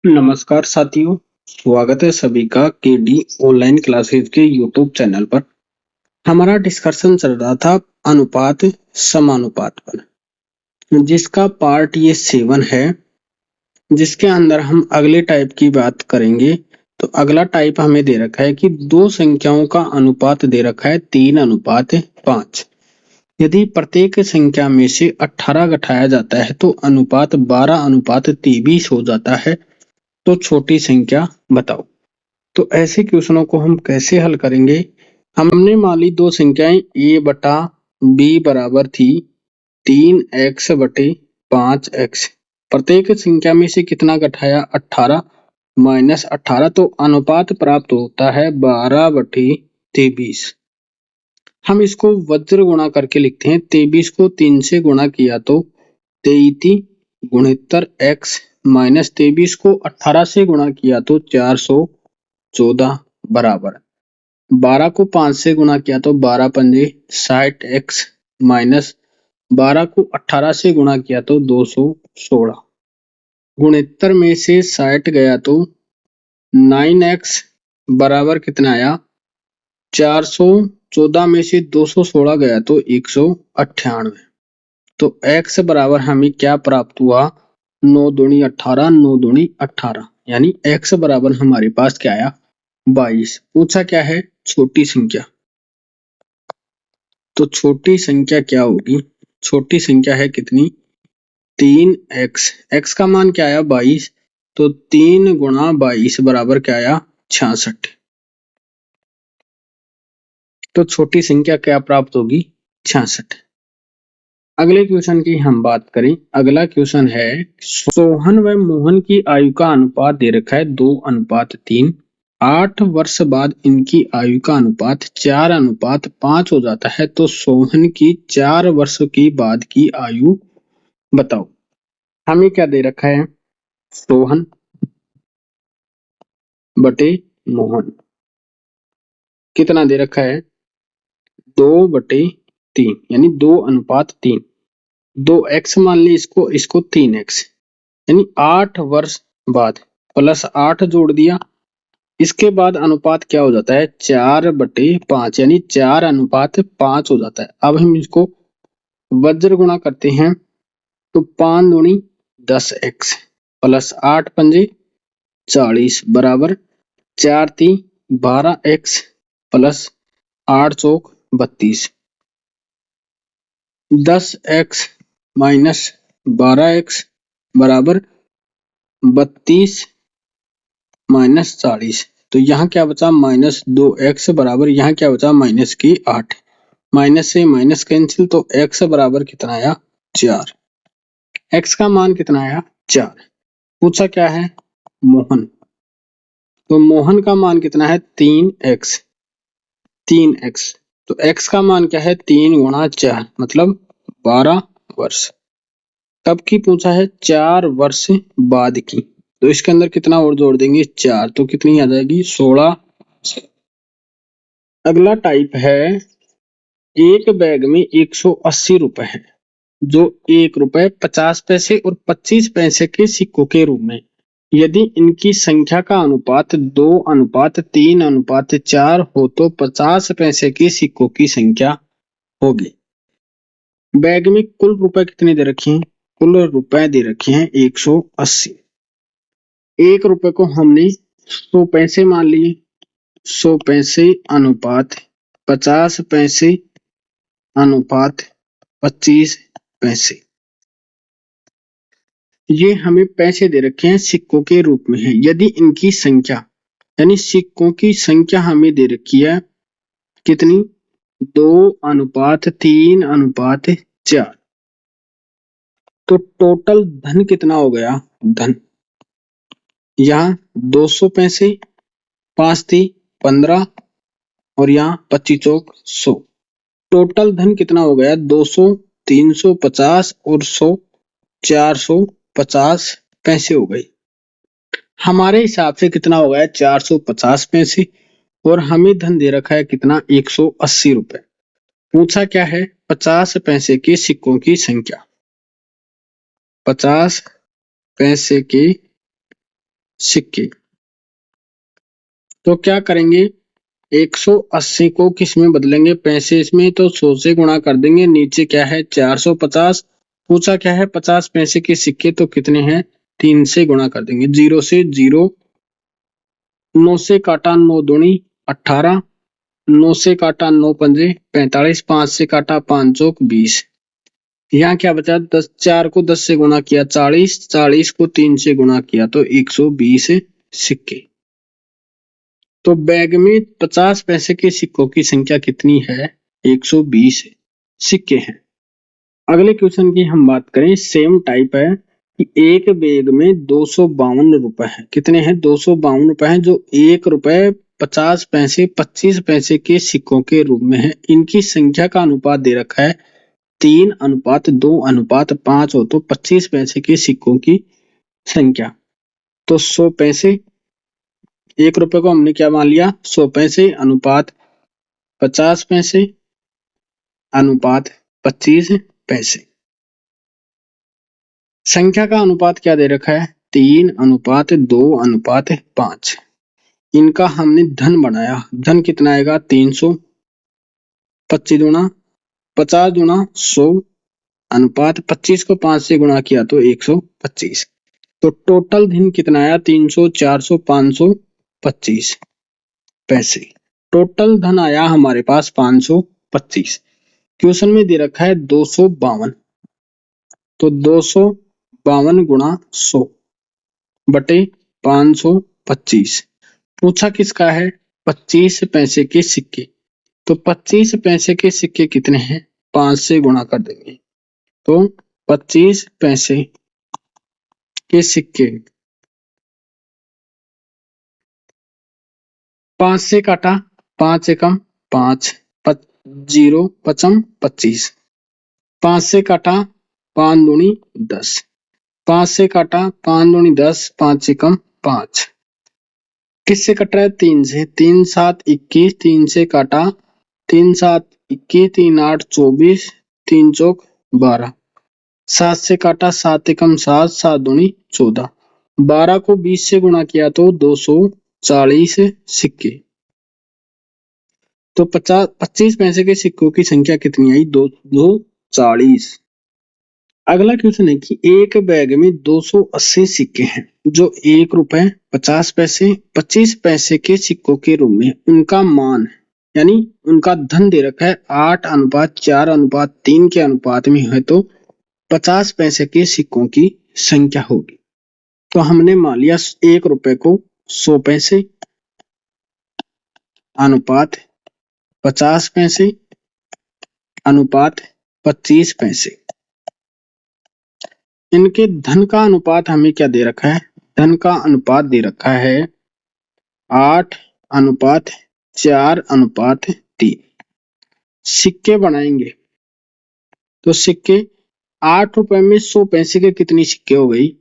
नमस्कार साथियों, स्वागत है सभी का केडी ऑनलाइन क्लासेस के यूट्यूब चैनल पर। हमारा डिस्कशन चल रहा था अनुपात समानुपात पर, जिसका पार्ट ये 7 है, जिसके अंदर हम अगले टाइप की बात करेंगे। तो अगला टाइप हमें दे रखा है कि दो संख्याओं का अनुपात दे रखा है 3:5। यदि प्रत्येक संख्या में से 18 घटाया जाता है तो अनुपात 12:23 हो जाता है। तो छोटी संख्या बताओ। तो ऐसे क्वेश्चनों को हम कैसे हल करेंगे? हमने मान ली दो संख्याएं a बटा b बराबर थी 3x बटे 5x। प्रत्येक संख्या में से कितना घटाया? 18 माइनस 18। तो अनुपात प्राप्त होता है 12/23। हम इसको वज्र गुणा करके लिखते हैं। 23 को 3 से गुणा किया तो 23 गुणित्तर x माइनस 23 को 18 से गुणा किया तो 414 बराबर 12 को 5 से गुणा किया तो 12 पंजे 60x माइनस 12 को 18 से गुणा किया तो 216। गुणित्तर में से 60 गया तो 9x बराबर कितना आया? 414 में से 216 गया तो 198। तो x बराबर हमें क्या प्राप्त हुआ? 9 दूनी 18, 9 दूनी 18, यानी x बराबर हमारे पास क्या आया? 22। पूछा क्या है? छोटी संख्या। तो छोटी संख्या क्या होगी? छोटी संख्या है कितनी? 3x। x का मान क्या आया? 22। तो 3 गुणा 22 बराबर क्या आया? 66। तो छोटी संख्या क्या प्राप्त होगी? 66। अगले क्वेश्चन की हम बात करें। अगला क्वेश्चन है, सोहन व मोहन की आयु का अनुपात दे रखा है 2:3। 8 वर्ष बाद इनकी आयु का अनुपात 4:5 हो जाता है। तो सोहन की 4 वर्ष के बाद की आयु बताओ। हमें क्या दे रखा है? सोहन बटे मोहन कितना दे रखा है? 2/3, यानी 2:3। 2x मान ली इसको, इसको 3x, यानी 8 वर्ष बाद प्लस 8 जोड़ दिया। इसके बाद अनुपात क्या हो जाता है? 4/5, यानी 4:5 हो जाता है। अब हम इसको वज्र गुणा करते हैं तो 5 दूनी 10x प्लस 8 पंजे 40 बराबर 4 3 12x प्लस 8 चौक 32। 10x माइनस 12x बराबर 32 माइनस 40। तो यहाँ क्या बचा? -2x बराबर, यहाँ क्या बचा? -8। माइनस से माइनस कैंसिल, तो x बराबर कितना आया? 4। x का मान कितना आया? 4। पूछा क्या है? मोहन। तो मोहन का मान कितना है? 3x। 3x, तो x का मान क्या है? 3 गुणा 4 मतलब 12 वर्ष। कब की पूछा है? 4 वर्ष बाद की। तो इसके अंदर कितना और जोड़ देंगे? 4, तो कितनी आ जाएगी? 16। अगला टाइप है, एक बैग में 180 रुपए है, जो 1 रुपए 50 पैसे और 25 पैसे के सिक्कों के रूप में। यदि इनकी संख्या का अनुपात 2:3:4 हो तो 50 पैसे के सिक्कों की संख्या होगी। बैग में कुल रुपए कितने दे रखे हैं? कुल रुपए दे रखे हैं 180। 1 रुपए को हमने 100 पैसे मान लिए। 100 पैसे अनुपात 50 पैसे अनुपात 25 पैसे। ये हमें पैसे दे रखे हैं सिक्कों के रूप में है। यदि इनकी संख्या, यानी सिक्कों की संख्या हमें दे रखी है कितनी? 2:3:4। तो टोटल धन कितना हो गया? धन यहाँ 200 पैसे, 5 थी 15 और यहाँ 25 चौक 100। टोटल धन कितना हो गया? 200, 350 और 100, 450 पैसे हो गई। हमारे हिसाब से कितना हो गया? 450 पैसे। और हमें धन दे रखा है कितना? 180 रुपए। पूछा क्या है? 50 पैसे के सिक्कों की संख्या। 50 पैसे के सिक्के। तो क्या करेंगे, 180 को किस में बदलेंगे, पैसे इसमें, तो 100 से गुणा कर देंगे। नीचे क्या है 450, पूछा क्या है 50 पैसे के सिक्के, तो कितने हैं 3 से गुणा कर देंगे। 0 से 0, 9 से काटा 9 दूनी 18, 9 से काटा 9 पंजे 45, 5 से काटा 5 चौक 20। यहाँ क्या बचा 10, 4 को 10 से गुणा किया 40, 40 को 3 से गुणा किया तो 120 सिक्के। तो बैग में 50 पैसे के सिक्कों की संख्या कितनी है, 120 सिक्के हैं। अगले क्वेश्चन की हम बात करें, सेम टाइप है कि एक बैग में 252 रुपए है। कितने हैं 252 रुपए हैं, जो 1 रुपए 50 पैसे 25 पैसे के सिक्कों के रूप में है। इनकी संख्या का अनुपात दे रखा है 3:2:5 हो, तो 25 पैसे के सिक्कों की संख्या, तो 100 पैसे, 1 रुपए को हमने क्या मान लिया 100 पैसे अनुपात 50 पैसे अनुपात 25 पैसे। संख्या का अनुपात क्या दे रखा है 3:2:5। इनका हमने धन बनाया, धन कितना आएगा 300, 25 दूना 50 दूना 100 अनुपात 25 को 5 से गुणा किया तो 125। तो टोटल धन कितना आया 300, 400, 525 पैसे। टोटल धन आया हमारे पास 525। क्वेश्चन में दे रखा है 252, तो 252 गुणा 100 बटे 525। पूछा किसका है 25 पैसे के सिक्के, तो 25 पैसे के सिक्के कितने हैं 5 से गुणा कर देंगे, तो 25 पैसे के सिक्के 5 से काटा 5 एकम 5, 0 पचम 25, 5 से काटा 5 दूनी 10, 5 से काटा 5 दूनी 10, 5 एकम 5। किससे कट रहा है 3 से, 3 7 21, 3 से काटा 3 7 21, 3 8 24, 3 चौक 12, 7 से काटा 7 एकम 7, 7 दूनी 14, 12 को 20 से गुणा किया तो 240 सिक्के। तो 25 पैसे के सिक्कों की संख्या कितनी आई 240। अगला क्वेश्चन है कि एक बैग में 280 सिक्के हैं जो 1 रुपए 50 पैसे 25 पैसे के सिक्कों के रूप में, उनका मान यानी उनका धन दे रखा है 8:4:3 के अनुपात में है, तो 50 पैसे के सिक्कों की संख्या होगी। तो हमने मान लिया 1 रुपए को 100 पैसे अनुपात 50 पैसे अनुपात 25 पैसे। इनके धन का अनुपात हमें क्या दे रखा है, धन का अनुपात दे रखा है 8:4:3। सिक्के बनाएंगे तो सिक्के 8 रुपए में 100 पैसे के कितनी सिक्के हो गई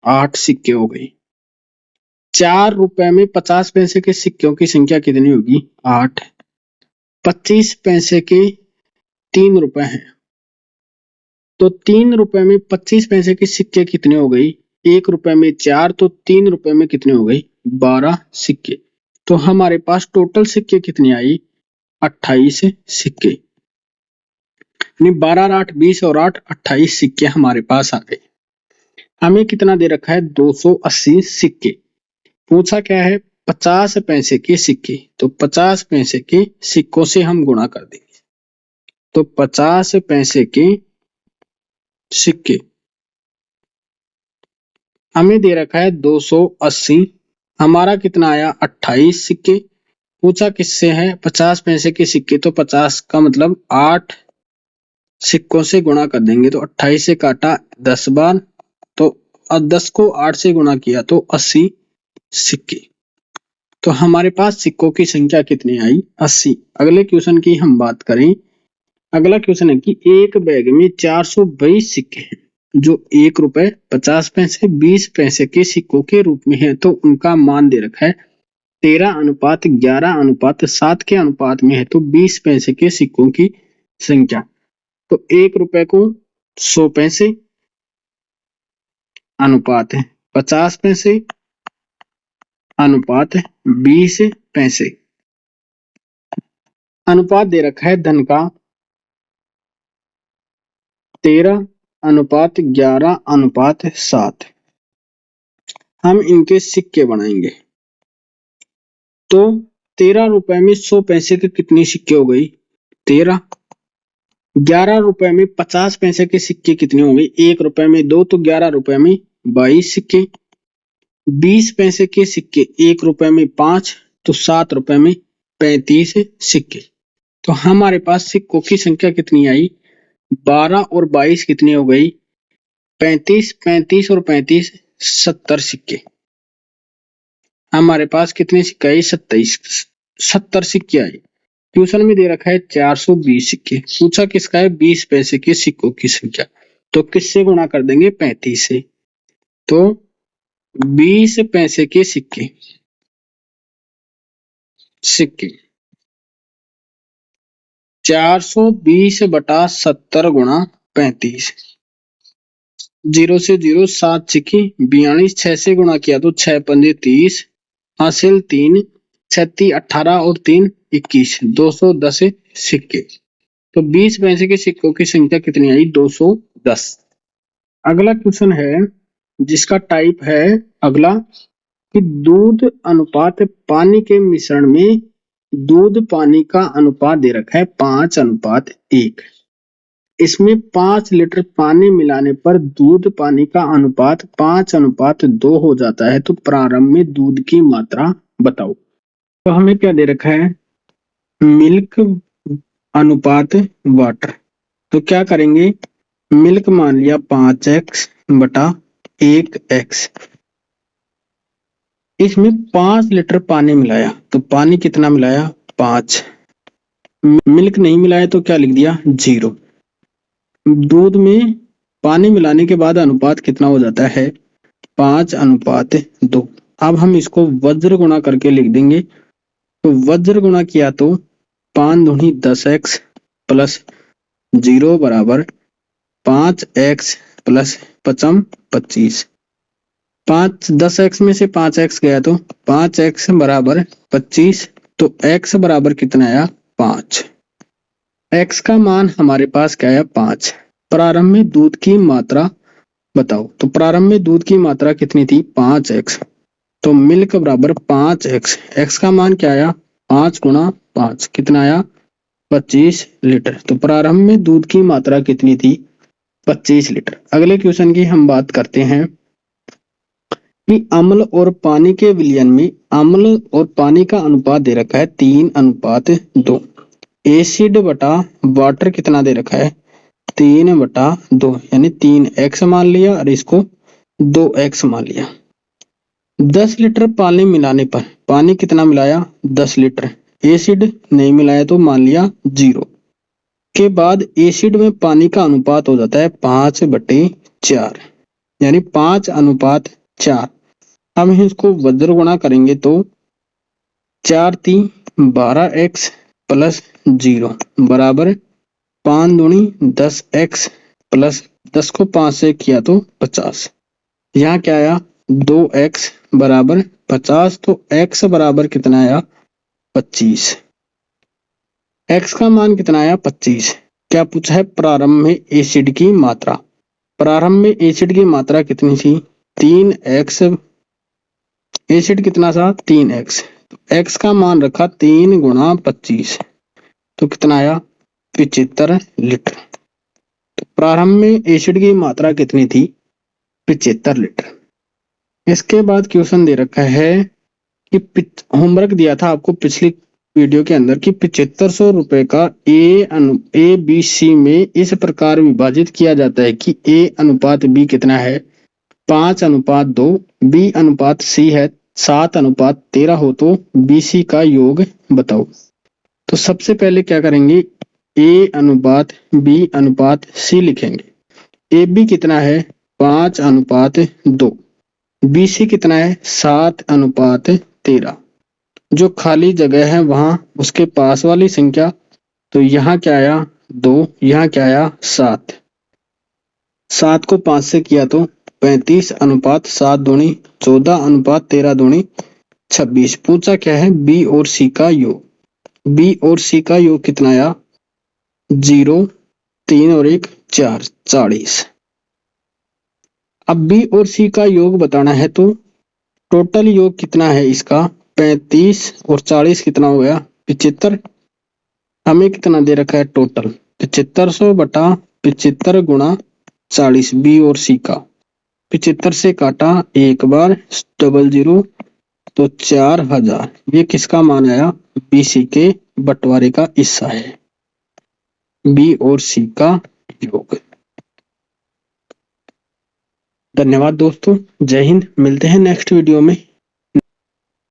8 सिक्के हो गई। 4 रुपए में 50 पैसे के सिक्कों की संख्या कितनी होगी 8। 25 पैसे के 3 रुपए हैं, तो 3 रुपए में 25 पैसे के सिक्के कितने हो गई 1 रुपए में 4, तो 3 रुपए में कितने हो गई 12 सिक्के। तो हमारे पास टोटल सिक्के कितनी आई 28 सिक्के, यानी 12 8 20 और 8 28 सिक्के हमारे पास आ गए। हमें कितना दे रखा है 280 सिक्के। पूछा क्या है 50 पैसे के सिक्के, तो 50 पैसे के सिक्कों से हम गुणा कर देंगे, तो 50 पैसे के सिक्के हमें दे रखा है 280, हमारा कितना आया 28 सिक्के। पूछा किससे है 50 पैसे के सिक्के, तो 50 का मतलब 8 सिक्कों से गुणा कर देंगे, तो 28 से काटा 10 बार, तो 10 को 8 से गुणा किया तो 80 सिक्के। तो हमारे पास सिक्कों की संख्या कितनी आई 80। अगले क्वेश्चन की हम बात करें, अगला क्वेश्चन है कि एक बैग में 422 सिक्के हैं जो 1 रुपए 50 पैसे 20 पैसे के सिक्कों के रूप में है, तो उनका मान दे रखा है 13:11:7 के अनुपात में है, तो 20 पैसे के सिक्कों की संख्या, तो 1 रुपए को 100 पैसे अनुपात है 50 पैसे अनुपात 20 पैसे। अनुपात दे रखा है धन का 13:11:7। हम इनके सिक्के बनाएंगे। तो 13 रुपए में 100 पैसे के कितने सिक्के हो गई? 13। 11 रुपए में 50 पैसे के सिक्के कितने होंगे? 1 रुपए में 2, तो 11 रुपए में 22 सिक्के। 20 पैसे के सिक्के 1 रुपए में 5, तो 7 रुपए में 35 सिक्के। तो हमारे पास सिक्कों की संख्या कितनी आई? 12 और 22 कितनी हो गई? 35। 35 और 35 70 सिक्के। हमारे पास कितने सिक्के आई? 70 सिक्के आई। क्वेश्चन में दे रखा है 420 सिक्के। पूछा किसका है? 20 पैसे के सिक्कों की संख्या। तो किससे गुणा कर देंगे? 35 से। तो 20 पैसे के सिक्के 420/70 गुणा 35। 0 से 0 7 सिक्के 42। 6 से गुणा किया तो 6 पंजे 30, हासिल 3, 36 18 और 3 21, 210 सिक्के। तो 20 पैसे के सिक्कों की संख्या कितनी आई? 210। अगला क्वेश्चन है जिसका टाइप है अगला कि दूध अनुपात पानी के मिश्रण में दूध पानी का अनुपात दे रखा है 5:1। इसमें 5 लीटर पानी मिलाने पर दूध पानी का अनुपात 5:2 हो जाता है। तो प्रारंभ में दूध की मात्रा बताओ। तो हमें क्या दे रखा है? मिल्क अनुपात वाटर। तो क्या करेंगे? मिल्क मान लिया 5x/1x। इसमें 5 लीटर पानी मिलाया, तो पानी कितना मिलाया? 5। मिल्क नहीं मिलाया तो क्या लिख दिया? 0। दूध में पानी मिलाने के बाद अनुपात कितना हो जाता है? 5:2। अब हम इसको वज्र गुणा करके लिख देंगे। तो वज्र गुणा किया तो 5 दूनी 10x प्लस 0 बराबर 5x प्लस 5 25। 10x में से 5x गया तो 5x बराबर 25। तो x बराबर कितना आया? 5। x का मान हमारे पास क्या आया? 5। प्रारंभ में दूध की मात्रा बताओ। तो प्रारंभ में दूध की मात्रा कितनी थी? 5x। तो मिल्क बराबर 5x। x का मान क्या आया? 5 गुणा 5 कितना आया? 25 लीटर। तो प्रारंभ में दूध की मात्रा कितनी थी? 25 लीटर। अगले क्वेश्चन की हम बात करते हैं कि अम्ल और पानी के विलयन में अम्ल और पानी का अनुपात दे रखा है 3:2। एसिड बटा वाटर कितना दे रखा है? 3/2, यानी 3x मान लिया और इसको 2x मान लिया। 10 लीटर पानी मिलाने पर पानी कितना मिलाया? 10 लीटर। एसिड नहीं मिलाया तो मान लिया 0। के बाद एसिड में पानी का अनुपात हो जाता है 5/4, यानी 5:4। हम इसको वज्र गुणा करेंगे तो 4 3 12x प्लस 0 बराबर 5 दूनी 10x प्लस 10 को 5 से किया तो 50। यहाँ क्या आया? 2x बराबर 50। तो x बराबर कितना आया? 25। x का मान कितना आया? 25। क्या पूछा है? प्रारंभ में एसिड की मात्रा। प्रारंभ में एसिड की मात्रा कितनी थी? 3x। एसिड कितना था? 3x। x का मान रखा 3 गुणा 25, तो कितना आया? 75 लीटर। तो प्रारंभ में एसिड की मात्रा कितनी थी? 75 लीटर। इसके बाद क्वेश्चन दे रखा है कि होमवर्क दिया था आपको पिछली वीडियो के अंदर कि 7500 रुपए का ए बी सी में इस प्रकार विभाजित किया जाता है कि a अनुपात b कितना है? 5:2। b अनुपात c है 7:13 हो तो बी सी का योग बताओ। तो सबसे पहले क्या करेंगे? a अनुपात b अनुपात c लिखेंगे। ए बी कितना है? 5:2। बी सी कितना है? 7:13। जो खाली जगह है वहां उसके पास वाली संख्या, तो यहाँ क्या आया? 2, यहाँ क्या आया? 7। 7 को 5 से किया तो 35:7 दूनी 14:13 दूनी 26। पूछा क्या है, बी और सी का योग। बी और सी का योग कितना आया, 0, 3 और 1 4, 40। अब बी और सी का योग बताना है तो टोटल योग कितना है इसका, 35 और 40 कितना हो गया, 75। हमें कितना दे रखा है टोटल, 7500 बटा 75 गुणा 40, बी और सी का। 75 से काटा एक बार, 00, तो 4000। ये किसका मान आया, बी सी के बंटवारे का हिस्सा है, बी और सी का योग। धन्यवाद दोस्तों, जय हिंद। मिलते हैं नेक्स्ट वीडियो में।